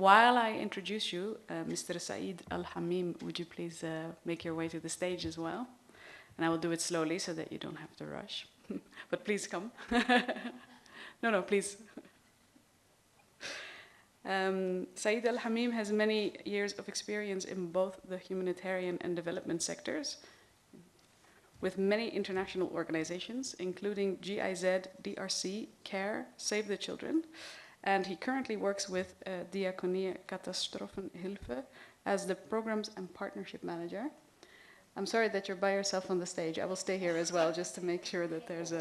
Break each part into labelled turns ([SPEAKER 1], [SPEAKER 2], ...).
[SPEAKER 1] While I introduce you, Mr. Sa'id Al-Hamim, would you please make your way to the stage as well? And I will do it slowly so that you don't have to rush. But please come. No, please. Sa'id Al-Hamim has many years of experience in both the humanitarian and development sectors, with many international organizations, including GIZ, DRC, CARE, Save the Children, and he currently works with Diakonie Katastrophenhilfe as the Programs and Partnership Manager. I'm sorry that you're by yourself on the stage. I will stay here as well, just to make sure that there's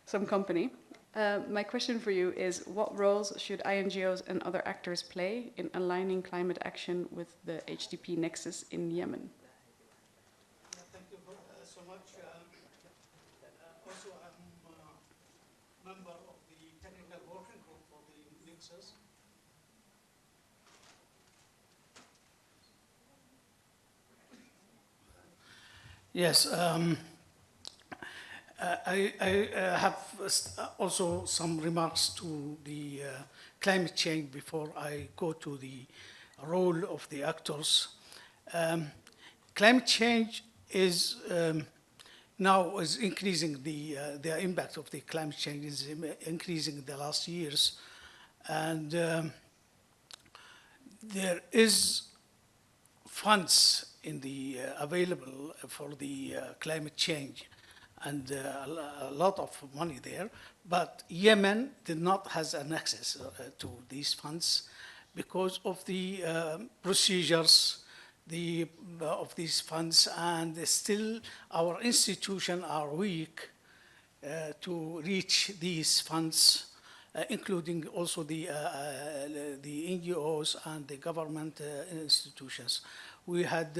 [SPEAKER 1] some company. My question for you is, what roles should INGOs and other actors play in aligning climate action with the HDP nexus in Yemen?
[SPEAKER 2] Thank you so much. Also, I'm a member of the technical working group for the nexus. Yes, I have also some remarks to the climate change before I go to the role of the actors. Climate change is now is increasing, the impact of the climate change is increasing in the last years. And there is funds in the available for the climate change, and a lot of money there, but Yemen did not have an access to these funds because of the procedures of these funds, and still our institutions are weak to reach these funds, including also the NGOs and the government institutions. We had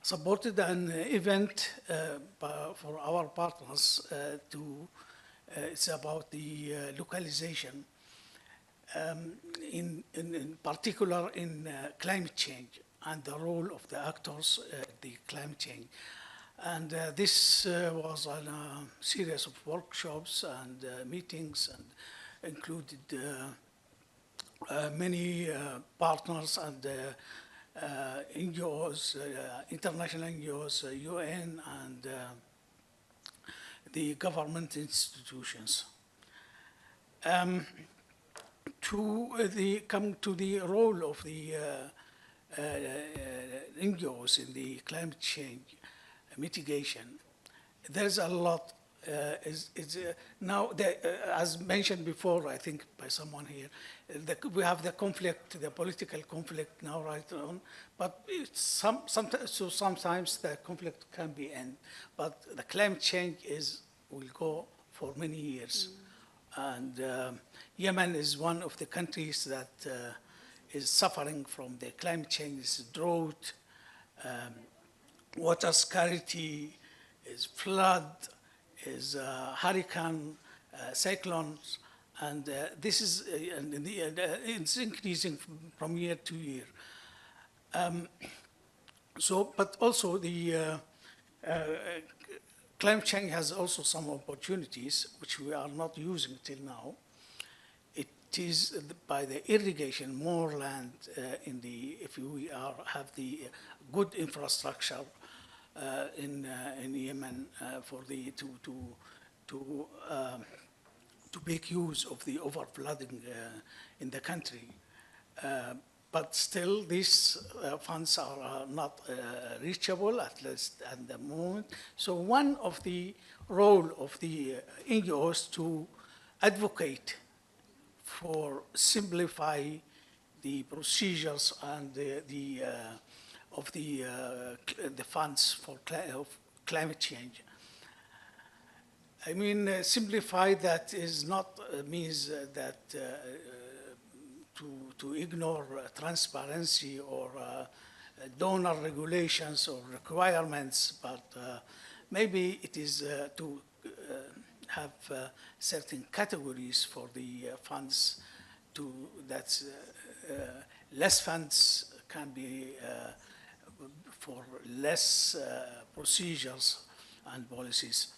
[SPEAKER 2] supported an event for our partners it's about the localization, in particular in climate change and the role of the actors, the climate change. And this was on a series of workshops and meetings, and included many partners and NGOs, international NGOs, UN, and the government institutions. Come to the role of the NGOs in the climate change mitigation. There's a lot. Now, as mentioned before, I think by someone here, we have the conflict, the political conflict now right on, but sometimes the conflict can be end. But the climate change will go for many years. And Yemen is one of the countries that is suffering from the climate change, drought, water scarcity, is flood, is hurricane, cyclones, and this is it's increasing from year to year. But also the climate change has also some opportunities which we are not using till now. It is by the irrigation, more land if we have the good infrastructure in Yemen for to make use of the overflooding in the country. But still, these funds are not reachable, at least at the moment. So one of the role of the NGOs to advocate for simplify the procedures and the funds for climate change. I mean, simplify that is not means that to ignore transparency or donor regulations or requirements, but maybe it is to have certain categories for the funds that less funds can be for less procedures and policies.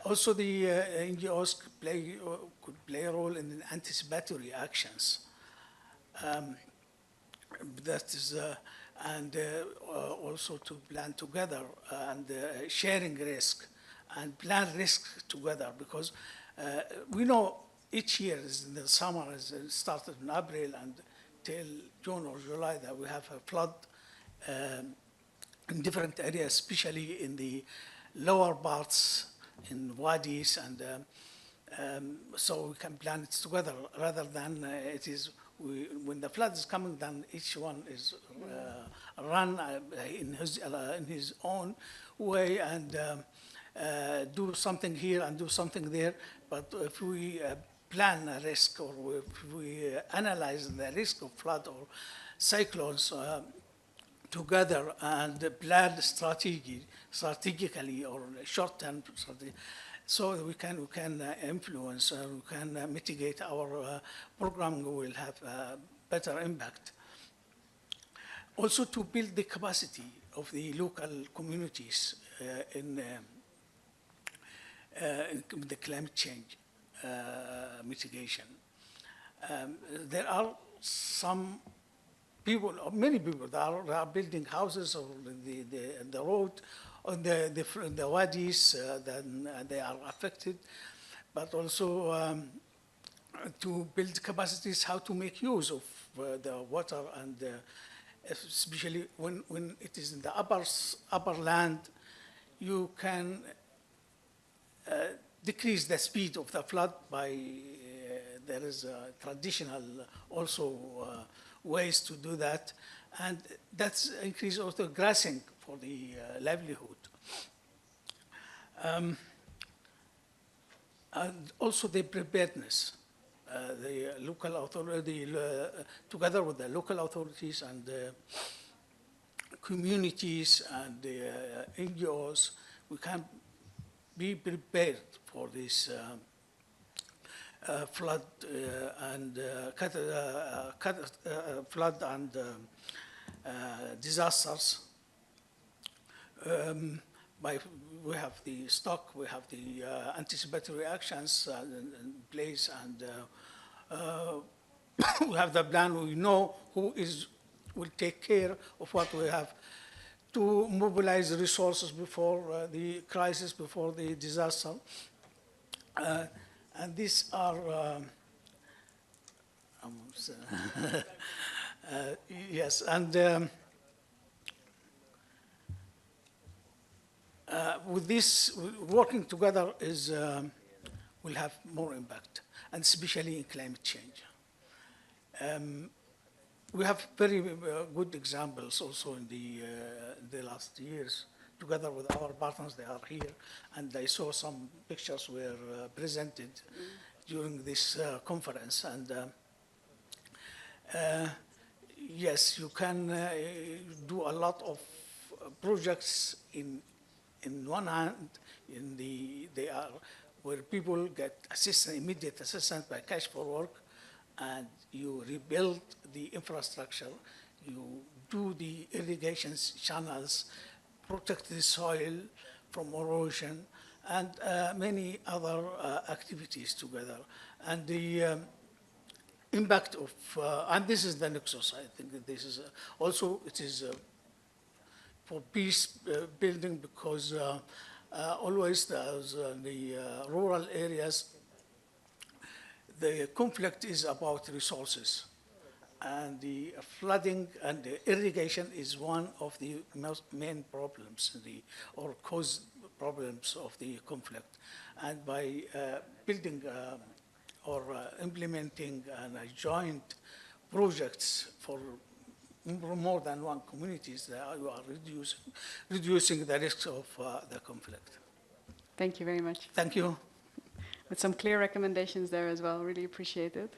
[SPEAKER 2] Also, the NGOs could play a role in anticipatory actions. That is, and also to plan together and sharing risk and plan risk together, because we know each year is in the summer, it started in April and till June or July, that we have a flood in different areas, especially in the lower parts, in wadis, and so we can plan it together rather than it is when the flood is coming, then each one is run in his own way and do something here and do something there. But if we plan a risk, or if we analyze the risk of flood or cyclones together and plan strategically or short-term strategy, so that we can influence and we can mitigate our program, will have a better impact. Also to build the capacity of the local communities in the climate change mitigation. There are some people, or many people, that are building houses on the road, on the wadis, then they are affected, but also to build capacities how to make use of the water, and especially when it is in the upper land, you can decrease the speed of the flood by, there is traditional also ways to do that, and that's increase also grazing for the livelihood. And also the preparedness. The local authority, together with the local authorities and the communities and the NGOs, we can be prepared for this flood and flood and disasters. We have the stock, we have the anticipatory actions in place, and we have the plan. We know who will take care of what we have, to mobilize resources before the crisis, before the disaster. And these are, yes, and with this, working together will have more impact, and especially in climate change. We have very good examples also in the last years, together with our partners. They are here, and I saw some pictures were presented during this conference. And yes, you can do a lot of projects in one hand, they are where people get assistance, immediate assistance by cash for work, and you rebuild the infrastructure, you do the irrigation channels, protect the soil from erosion, and many other activities together. And the impact of, and this is the nexus, I think that this is also, it is for peace building, because always there's the rural areas, the conflict is about resources, and the flooding and the irrigation is one of the most main problems, or cause problems of the conflict. And by building or implementing joint projects for more than one communities, you are reducing the risks of the conflict.
[SPEAKER 1] Thank you very much.
[SPEAKER 2] Thank you.
[SPEAKER 1] With some clear recommendations there as well, really appreciate it.